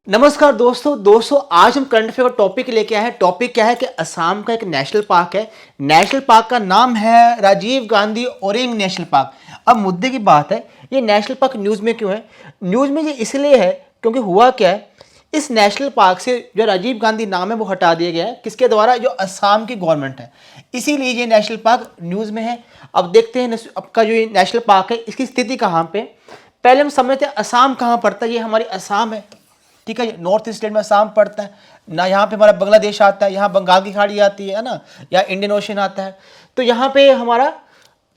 नमस्कार दोस्तों आज हम करंट अफेयर का टॉपिक लेके आए हैं। टॉपिक क्या है कि असम का एक नेशनल पार्क है। नेशनल पार्क का नाम है राजीव गांधी ओरेंग नेशनल पार्क। अब मुद्दे की बात है, ये नेशनल पार्क न्यूज़ में क्यों है? न्यूज़ में ये इसलिए है क्योंकि हुआ क्या है, इस नेशनल पार्क से जो राजीव गांधी नाम है वो हटा दिया गया है। किसके द्वारा? जो असम की गवर्नमेंट है, इसीलिए ये नेशनल पार्क न्यूज़ में है। अब देखते हैं आपका जो ये नेशनल पार्क है इसकी स्थिति कहाँ पे। पहले हम समझते हैं असम कहाँ पड़ता है। ये हमारी असम है, ठीक है। नॉर्थ ईस्ट स्टेट में असम पड़ता है ना। यहाँ पे हमारा बांग्लादेश आता है, यहाँ बंगाल की खाड़ी आती है ना, या इंडियन ओशन आता है। तो यहाँ पे हमारा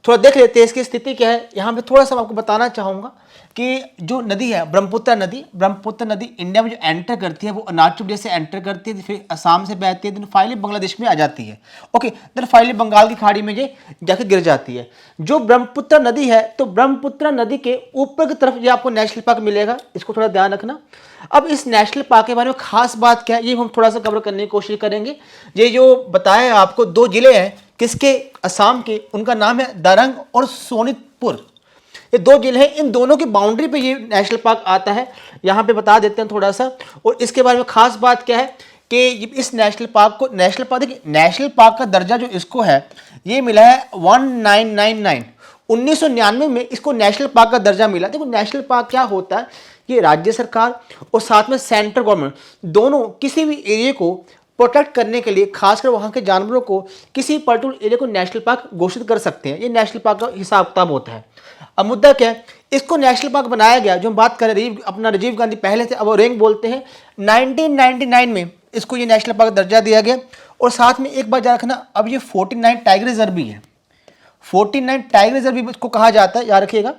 थोड़ा देख लेते हैं इसकी स्थिति क्या है। यहाँ पे थोड़ा सा मैं आपको बताना चाहूँगा कि जो नदी है ब्रह्मपुत्र नदी इंडिया में जो एंटर करती है वो अरुणाचल प्रदेश से एंटर करती है, फिर असम से बहती है, देन फाइनली बांग्लादेश में आ जाती है। ओके, देन फाइनली बंगाल की खाड़ी में ये जाके गिर जाती है। जो ब्रह्मपुत्र नदी है, तो ब्रह्मपुत्र नदी के ऊपर की तरफ ये आपको नेशनल पार्क मिलेगा, इसको थोड़ा ध्यान रखना। अब इस नेशनल पार्क के बारे में खास बात क्या है ये हम थोड़ा सा कवर करने की कोशिश करेंगे। ये जो बताया आपको, दो जिले हैं किसके? असम के। उनका नाम है दरंग और सोनितपुर। ये दो जिले हैं, इन दोनों की बाउंड्री पे ये नेशनल पार्क आता है। यहाँ पे बता देते हैं थोड़ा सा। और इसके बारे में खास बात क्या है कि इस नेशनल पार्क को, नेशनल पार्क देखिए, नेशनल पार्क का दर्जा जो इसको है ये मिला है 1999 1999 में इसको नेशनल पार्क का दर्जा मिला। देखो नेशनल पार्क क्या होता है, ये राज्य सरकार और साथ में सेंट्रल गवर्नमेंट दोनों किसी भी एरिया को प्रोटेक्ट करने के लिए, खासकर वहाँ के जानवरों को, किसी पर्टिकुलर एरिया को नेशनल पार्क घोषित कर सकते हैं। ये नेशनल पार्क का हिसाब किताब होता है। अब मुद्दा क्या है, इसको नेशनल पार्क बनाया गया, जो हम बात करें राजीव गांधी पहले थे, अब ओरेंग बोलते हैं। 1999 में इसको ये नेशनल पार्क दर्जा दिया गया। और साथ में एक बात याद रखना, अब ये 49 टाइगर रिजर्व भी है। 49 टाइगर रिजर्व भी इसको कहा जाता है, याद रखिएगा।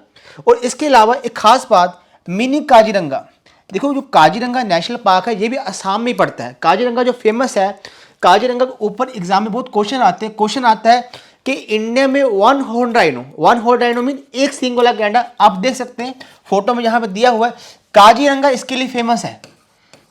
और इसके अलावा एक खास बात, मिनी काजीरंगा। देखो जो काजीरंगा नेशनल पार्क है ये भी असम में ही पड़ता है। काजीरंगा जो फेमस है, काजीरंगा के ऊपर एग्जाम में बहुत क्वेश्चन आते हैं। क्वेश्चन आता है कि इंडिया में वन हॉर्न राइनो मीन एक सींग वाला गैंडा, आप देख सकते हैं फोटो में यहाँ पे दिया हुआ है। काजीरंगा इसके लिए फेमस है,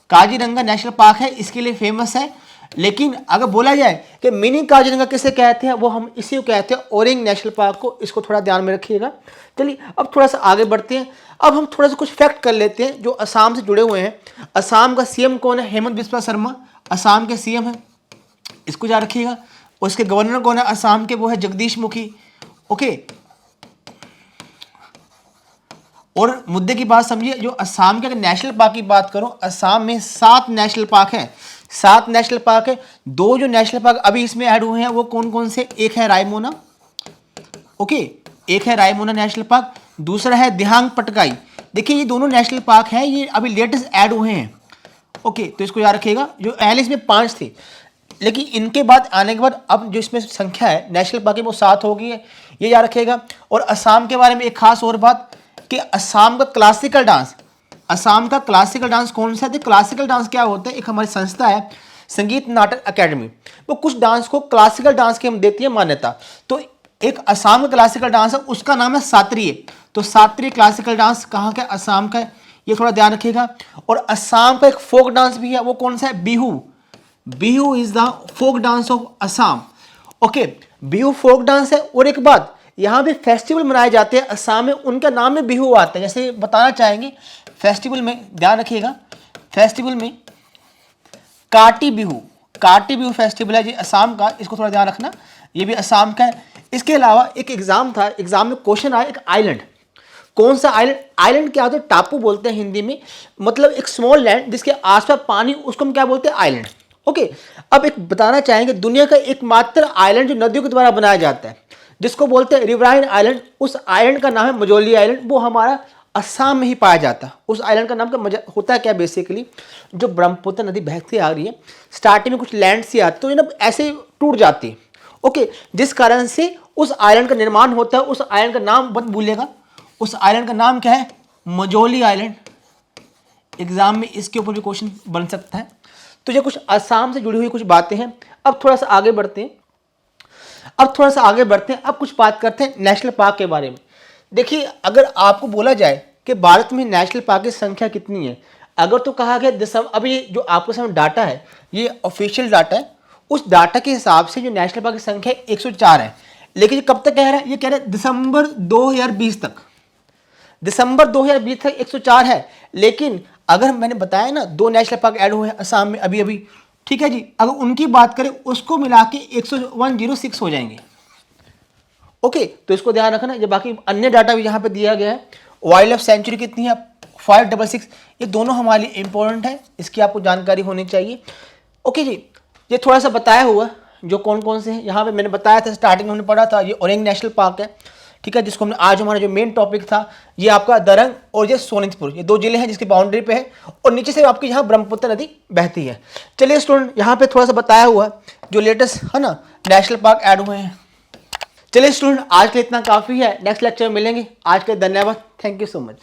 काजीरंगा नेशनल पार्क है इसके लिए फेमस है। लेकिन अगर बोला जाए कि मिनी काजीरंगा किसे कहते हैं, वो हम इसी को कहते हैं ओरेंग नेशनल पार्क को। इसको थोड़ा ध्यान में रखिएगा। चलिए अब थोड़ा सा आगे बढ़ते हैं। अब हम थोड़ा सा कुछ फैक्ट कर लेते हैं जो असम से जुड़े हुए हैं। असम का सीएम कौन है? हेमंत बिस्वा शर्मा असम के सीएम है, इसको याद रखिएगा। उसके गवर्नर कौन है असम के? वो है जगदीश मुखी। ओके, और मुद्दे की बात समझिए, जो असम के अगर नेशनल पार्क की बात करो, असम में 7 नेशनल पार्क है। 7 नेशनल पार्क है। 2 जो नेशनल पार्क अभी इसमें ऐड हुए हैं वो कौन कौन से? एक है रायमोना, ओके, एक है रायमोना नेशनल पार्क, दूसरा है दिहांग पटकाई। देखिए ये दोनों नेशनल पार्क है, ये अभी लेटेस्ट ऐड हुए हैं। ओके, तो इसको याद रखिएगा। जो पहले इसमें 5 थे, लेकिन इनके बाद आने के बाद अब जो इसमें संख्या है नेशनल पार्क की वो 7 हो गई है, ये याद रखिएगा। और असम के बारे में एक खास और बात कि असम का क्लासिकल डांस, असम का क्लासिकल डांस कौन सा है? क्लासिकल डांस क्या होता है, एक हमारी संस्था है संगीत नाटक अकेडमी, वो कुछ डांस को क्लासिकल डांस की हम देती है मान्यता। तो एक असम का क्लासिकल डांस है, उसका नाम है सात्रीय। तो सात्रीय क्लासिकल डांस कहाँ का? असम का है, ये थोड़ा ध्यान रखिएगा। और असम का एक फोक डांस भी है, वो कौन सा है? Bihu. Bihu is the folk dance of Assam. Okay, Bihu folk dance है। और एक बात, यहाँ भी फेस्टिवल मनाए जाते हैं असम में, उनका नाम में बिहू आता है। जैसे बताना चाहेंगे फेस्टिवल में, ध्यान रखिएगा, फेस्टिवल में काटी बिहू फेस्टिवल है जी असम का, इसको थोड़ा ध्यान रखना, ये भी असम का है। इसके अलावा एक एग्जाम था, एग्जाम में क्वेश्चन आया, एक आइलैंड, कौन सा आइलैंड? आइलैंड क्या होता है? टापू बोलते हैं हिंदी में, मतलब एक स्मॉल लैंड जिसके आसपास पानी, उसको हम क्या बोलते हैं? आइलैंड। ओके, अब एक बताना चाहेंगे, दुनिया का एकमात्र आइलैंड जो नदियों के द्वारा बनाया जाता है, जिसको बोलते हैं रिवराइन आइलैंड, उस आइलैंड का नाम है मजोली आइलैंड। वो हमारा असम में ही पाया जाता है। उस आइलैंड का नाम क्या होता है? क्या बेसिकली जो ब्रह्मपुत्र नदी बहती आ रही है, स्टार्टिंग में कुछ लैंड सी आती, तो ये ना ऐसे टूट जाती है। ओके, जिस कारण से उस आइलैंड का निर्माण होता है। उस आइलैंड का नाम मत भूलिएगा, उस आइलैंड का नाम क्या है? मजोली आइलैंड। एग्जाम में इसके ऊपर भी क्वेश्चन बन सकता है। तो ये कुछ असम से जुड़ी हुई कुछ बातें हैं। अब थोड़ा सा आगे बढ़ते हैं, अब कुछ बात करते हैं नेशनल पार्क के बारे में। देखिए अगर आपको बोला जाए कि भारत में नेशनल पार्क की संख्या कितनी है, अगर तो कहा गया अभी जो आपके सामने डाटा है ये ऑफिशियल डाटा है, उस डाटा के हिसाब से जो नेशनल पार्क की संख्या 104 है। लेकिन ये कब तक कह रहा है? ये कह रहा है दिसंबर 2020 तक, दिसंबर 2020 तक 104 है। लेकिन अगर मैंने बताया ना 2 नेशनल पार्क ऐड हुए हैं असम में अभी अभी, ठीक है जी, अगर उनकी बात करें उसको मिला के 106 हो जाएंगे। ओके, तो इसको ध्यान रखना। ये बाकी अन्य डाटा भी यहाँ पे दिया गया है। वाइल्ड लाइफ सेंचुरी कितनी है 566, ये दोनों हमारे लिए इंपॉर्टेंट है, इसकी आपको जानकारी होनी चाहिए। ओके जी, ये थोड़ा सा बताया हुआ जो कौन कौन से हैं यहाँ पे मैंने बताया था, स्टार्टिंग में हमने पढ़ा था, ये ओरेंग नेशनल पार्क है, ठीक है, जिसको हमने आज हमारा जो मेन टॉपिक था ये आपका दरंग और ये सोनितपुर, ये 2 जिले हैं जिसकी बाउंड्री पे है, और नीचे से आपकी यहाँ ब्रह्मपुत्र नदी बहती है। चलिए स्टूडेंट, यहाँ पे थोड़ा सा बताया हुआ जो लेटेस्ट है ना नेशनल पार्क ऐड हुए हैं। चलिए स्टूडेंट, आज के लिए इतना काफ़ी है, नेक्स्ट लेक्चर में मिलेंगे। आज के लिए धन्यवाद, थैंक यू सो मच।